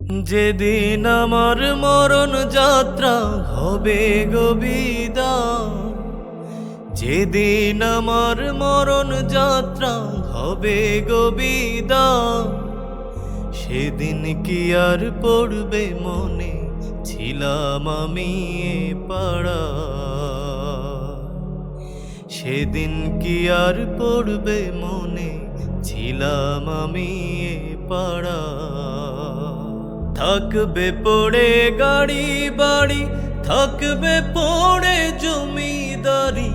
যেদিন আমার মরণ যাত্রা হবে গো বিদায়, যেদিন আমার মরণ যাত্রা হবে গো বিদায়, সেদিন কি আর পড়বে মনে ছিলাম আমি এ পাড়া, সেদিন কি আর পড়বে মনে ছিলাম আমি এ পাড়া। থাকবে পড়ে গাড়ি বাড়ি, থাকবে পড়ে জমিদারি,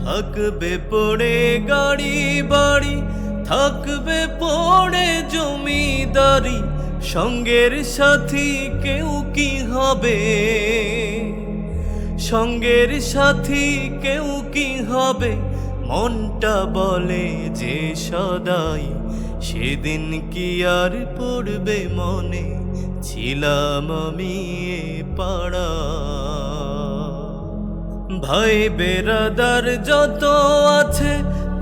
থাকবে পড়ে গাড়ি বাড়ি, থাকবে পড়ে জমিদারি, সঙ্গের সাথী কেউ কি হবে, সঙ্গের সাথী কেউ কি হবে, মনটা বলে যে সদাই, সেদিন কি আর পড়বে মনে ছিলাম আমি এ পাড়া। ভাই বেরাদার যত আছে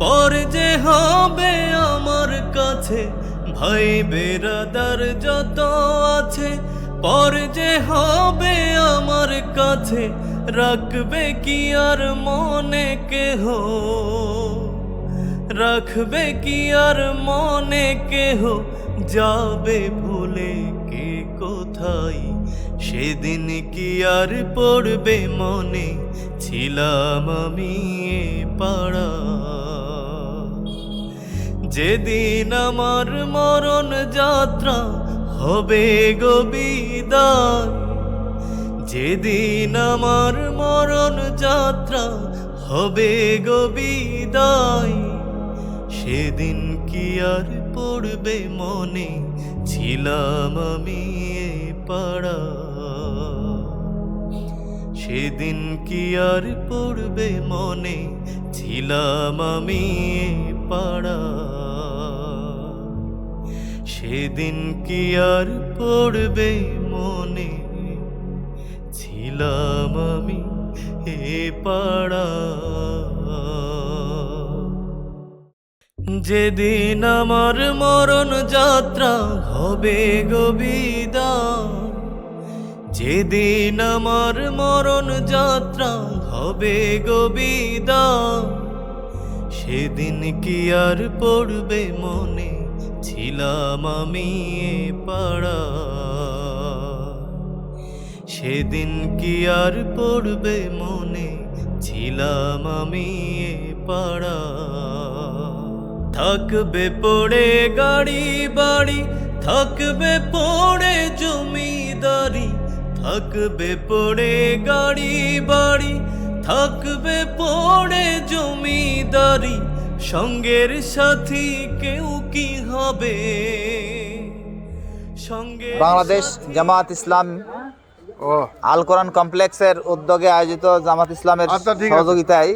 পর যে হবে আমার কাছে, ভাই বেরাদার যত আছে পর যে হবে আমার কাছে, রাখবে কি আর মনে কেহ, রাখবে কি আর মনে কেহ, যাবে ভুলে কে কোথায়, সেদিন কি আর পড়বে মনে ছিলাম আমি এ পাড়া। যেদিন আমার মরণ যাত্রা হবে গো বিদায়, যেদিন আমার মরণ যাত্রা হবে গো বিদায়, সেদিন কি আর পড়বে মনে ছিলাম আমি এ পাড়া, সেদিন কি আর পড়বে মনে ছিলাম আমি এ পাড়া, সেদিন কি আর পড়বে মনে ছিলাম আমি এ পাড়া। যেদিন আমার মরণ যাত্রা হবে গো বিদায়, যেদিন আমার মরণ যাত্রা হবে গো বিদায়, সেদিন কি আর পড়বে মনে ছিলাম আমি এ পাড়া, সেদিন কি আর পড়বে মনে ছিলাম আমি এ পাড়া। থাকবে পড়ে গাড়ি বাড়ি, থাকবে পড়ে জমিদারি, থাকবে পড়ে গাড়ি বাড়ি, থাকবে পড়ে জমিদারি, সঙ্গের সাথী কেউ কি হবে, সঙ্গে বাংলাদেশ জামাত ইসলাম আল কোরআন কমপ্লেক্সের উদ্যোগে আয়োজিত জামাত ইসলামের সহযোগিতায়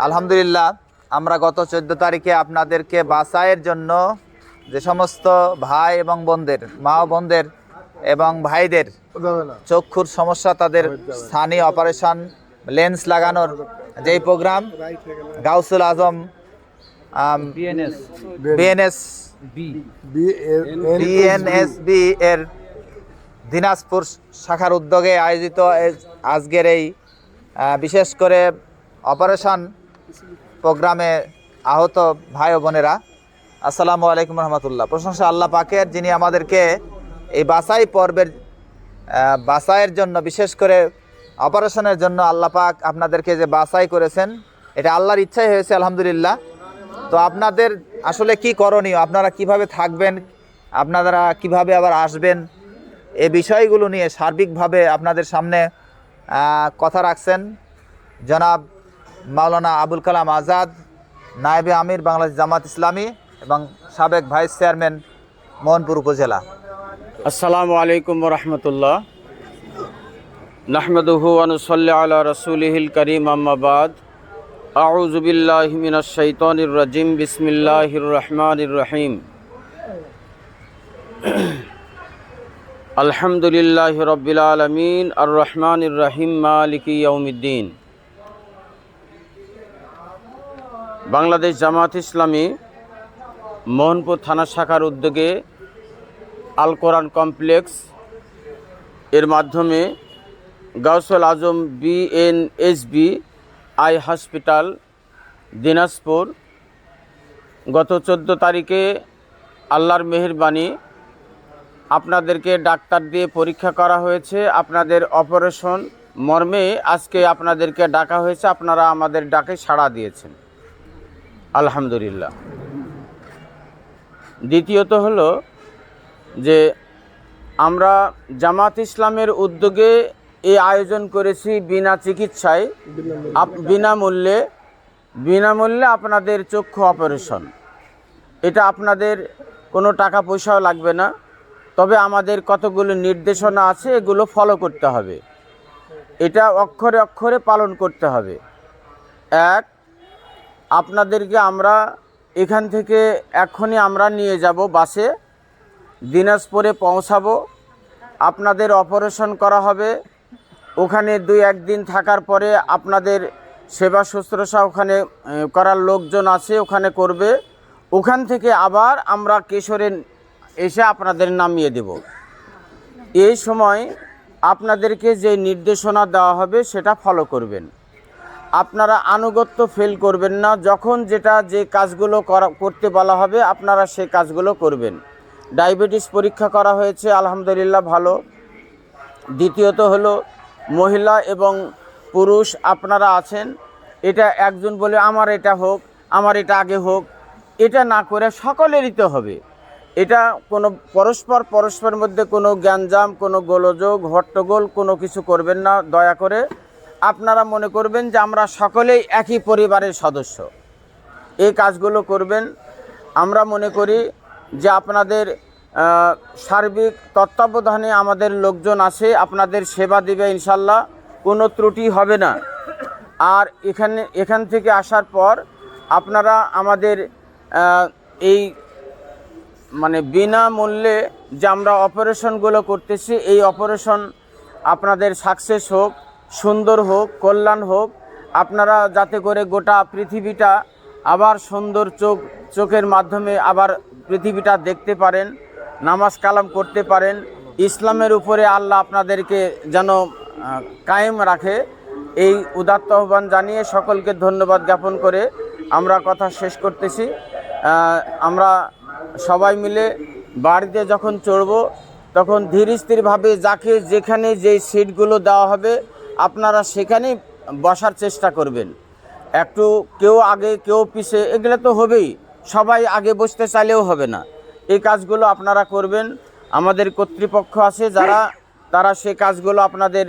আলহামদুলিল্লাহ আমরা গত 14 তারিখে আপনাদেরকে বাছাইয়ের জন্য যে সমস্ত ভাই এবং বোনদের, মা ও বোনদের এবং ভাইদের চক্ষুর সমস্যা, তাদের স্থানীয় অপারেশন লেন্স লাগানোর যেই প্রোগ্রাম গাউসুল আজম বিএনএসবি এর দিনাজপুর শাখার উদ্যোগে আয়োজিত আজকের এই বিশেষ করে অপারেশন প্রোগ্রামে আহত ভাই ও বোনেরা, আসসালামু আলাইকুম রহমতুল্লাহ। প্রশংসা আল্লাহ পাকের, যিনি আমাদেরকে এই বাছাই পর্বের বাছাইয়ের জন্য, বিশেষ করে অপারেশনের জন্য আল্লাহ পাক আপনাদেরকে যে বাছাই করেছেন, এটা আল্লাহর ইচ্ছাই হয়েছে আলহামদুলিল্লাহ। তো আপনাদের আসলে কি করণীয়, আপনারা কিভাবে থাকবেন, আপনারা কিভাবে আবার আসবেন, এই বিষয়গুলো নিয়ে সার্বিকভাবে আপনাদের সামনে কথা রাখছেন জনাব মাওলানা আবুল কালাম আজাদ, নায়েবে আমির বাংলাদেশ জামাত ইসলামী এবং সাবেক ভাইস চেয়ারম্যান মোহনপুর উপজেলা। আসসালামু আলাইকুম ওয়া রাহমাতুল্লাহ। নাহমাদুহু ওয়া নুসাল্লি আলা রাসূলিহিল কারীম, আম্মা বাদ। আউযু বিল্লাহি মিনাশ শাইতানির রাজিম। বিসমিল্লাহির রহমানির রহিম। আলহামদুলিল্লাহি রাব্বিল আলামিন, আর রহমানির রহিম, মালিকি ইয়াউমিদ্দিন। বাংলাদেশ জামাত ইসলামী মোহনপুর থানা শাখার উদ্যোগে আল কোরআন কমপ্লেক্স এর মাধ্যমে গাউসুল আজম বিএনএসবি আই হসপিটাল দিনাজপুর গত 14 তারিখে আল্লাহর মেহেরবানি আপনাদেরকে ডাক্তার দিয়ে পরীক্ষা করা হয়েছে। আপনাদের অপারেশন মর্মে আজকে আপনাদেরকে ডাকা হয়েছে। আপনারা আমাদের ডাকে সাড়া দিয়েছেন, আলহামদুলিল্লাহ। দ্বিতীয়ত হলো যে আমরা জামাত ইসলামের উদ্যোগে এই আয়োজন করেছি বিনা চিকিৎসায়, বিনামূল্যে আপনাদের চক্ষু অপারেশন। এটা আপনাদের কোনো টাকা পয়সাও লাগবে না, তবে আমাদের কতগুলো নির্দেশনা আছে, এগুলো ফলো করতে হবে। এটা অক্ষরে অক্ষরে পালন করতে হবে। এক, আপনাদেরকে আমরা এখান থেকে এখনই আমরা নিয়ে যাব বাসে, দিনাজপুরে পৌঁছাবো। আপনাদের অপারেশন করা হবে। ওখানে 2-1 দিন থাকার পরে আপনাদের সেবা শুশ্রূষা ওখানে করার লোকজন আছে, ওখানে করবে। ওখান থেকে আবার আমরা কিশোরে এসে আপনাদের নামিয়ে দেব। এই সময় আপনাদেরকে যে নির্দেশনা দেওয়া হবে সেটা ফলো করবেন। আপনারা আনুগত্য ফেল করবেন না। যখন যে কাজগুলো করতে বলা হবে আপনারা সেই কাজগুলো করবেন। ডায়াবেটিস পরীক্ষা করা হয়েছে, আলহামদুলিল্লাহ ভালো। দ্বিতীয়ত হলো মহিলা এবং পুরুষ আপনারা আছেন, এটা একজন বলে আমার এটা হোক, আমার এটা আগে হোক, এটা না করে সকলেরই তো হবে। এটা কোনো পরস্পরের মধ্যে কোনো গ্যাঞ্জাম, কোনো গোলযোগ, হট্টগোল কোনো কিছু করবেন না দয়া করে। আপনারা মনে করবেন যে আমরা সকলেই একই পরিবারের সদস্য, এই কাজগুলো করবেন। আমরা মনে করি যে আপনাদের সার্বিক তত্ত্বাবধানে আমাদের লোকজন আছে, আপনাদের সেবা দিবে ইনশাল্লাহ, কোনো ত্রুটি হবে না। আর এখান থেকে আসার পর আপনারা আমাদের এই বিনামূল্যে যে আমরা অপারেশনগুলো করতেছি, এই অপারেশন আপনাদের সাকসেস হোক, সুন্দর হোক, কল্যাণ হোক। আপনারা যাতে করে গোটা পৃথিবীটা আবার সুন্দর চোখের মাধ্যমে আবার পৃথিবীটা দেখতে পারেন, নামাজ কালাম করতে পারেন, ইসলামের উপরে আল্লাহ আপনাদেরকে যেন কায়েম রাখে, এই উদাত্ত আহ্বান জানিয়ে সকলকে ধন্যবাদ জ্ঞাপন করে আমরা কথা শেষ করতেছি। আমরা সবাই মিলে বাড়িতে যখন চড়ব তখন ধীর স্থিরভাবে যাকে যেখানে যে সিটগুলো দেওয়া হবে আপনারা সেখানেই বসার চেষ্টা করবেন। একটু কেউ আগে কেউ পিছে এগুলো তো হবেই, সবাই আগে বসতে চাইলেও হবে না। এই কাজগুলো আপনারা করবেন। আমাদের কর্তৃপক্ষ আছে তারা সেই কাজগুলো আপনাদের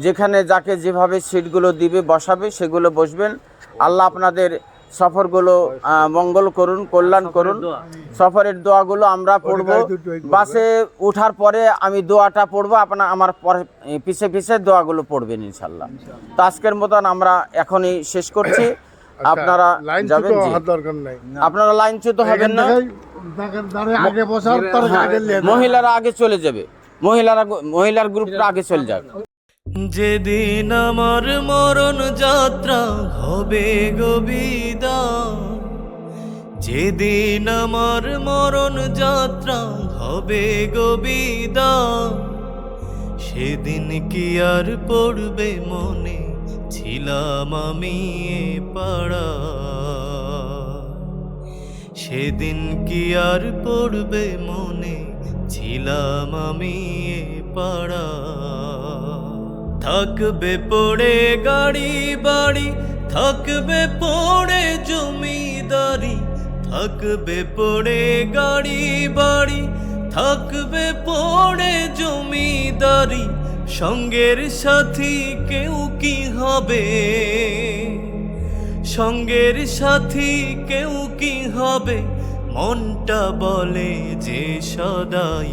যেখানে যাকে যেভাবে সিটগুলো দিবে বসাবে সেগুলো বসবেন। আল্লাহ আপনাদের সফরগুলো মঙ্গল করুন, কল্যাণ করুন। সফরের দোয়াগুলো আমরা পড়ব, বাসে ওঠার পরে আমি দোয়াটা পড়ব, আমার পিছে পিছে দোয়াগুলো পড়বেন ইনশাল্লাহ। তো আজকের মতন আমরা এখনই শেষ করছি। আপনারা যাবেন, আপনারা লাইনচ্যুত হবেন না। মহিলারা আগে চলে যাবে, মহিলার গ্রুপটা আগে চলে যাবে। যেদিন আমার মরণ যাত্রা হবে গো বিদায়, যেদিন আমার মরণ যাত্রা হবে গো বিদায়, সেদিন কি আর পড়বে মনে ছিলাম আমি এ পাড়া, সেদিন কি আর পড়বে মনে ছিলাম আমি এ পাড়া। থাকবে পড়ে গাড়ি বাড়ি, থাকবে পড়ে জমিদারি, থাকবে পড়ে গাড়ি বাড়ি, থাকবে পড়ে জমিদারি, সঙ্গের সাথী কেউ কি হবে, সঙ্গের সাথী কেউ কি হবে, মনটা বলে যে সদাই,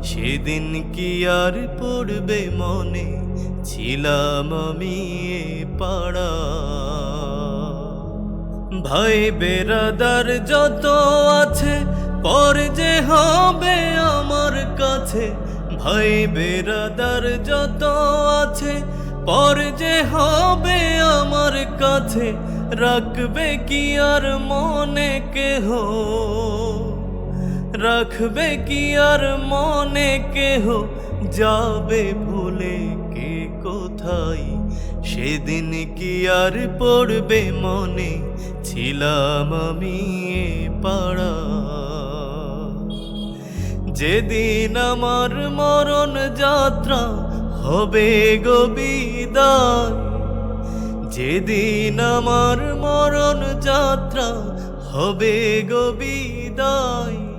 সেদিন কি আর পড়বে মনে ছিলাম আমি এ পাড়া। ভাই বেরাদার যত আছে পর যে হবে আমার কাছে, ভাই বেরাদার যত আছে পর যে হবে আমার কাছে, রাখবে কি আর মনে কেহ, রাখবে কি আর মনে কেহ, যাবে ভুলে কে কোথায়। সেদিন কি আর পড়বে মনে, ছিলাম আমি এ পাড়া। যেদিন আমার মরণ যাত্রা হবে গো বিদায়, যেদিন আমার মরণ যাত্রা হবে গো বিদায়।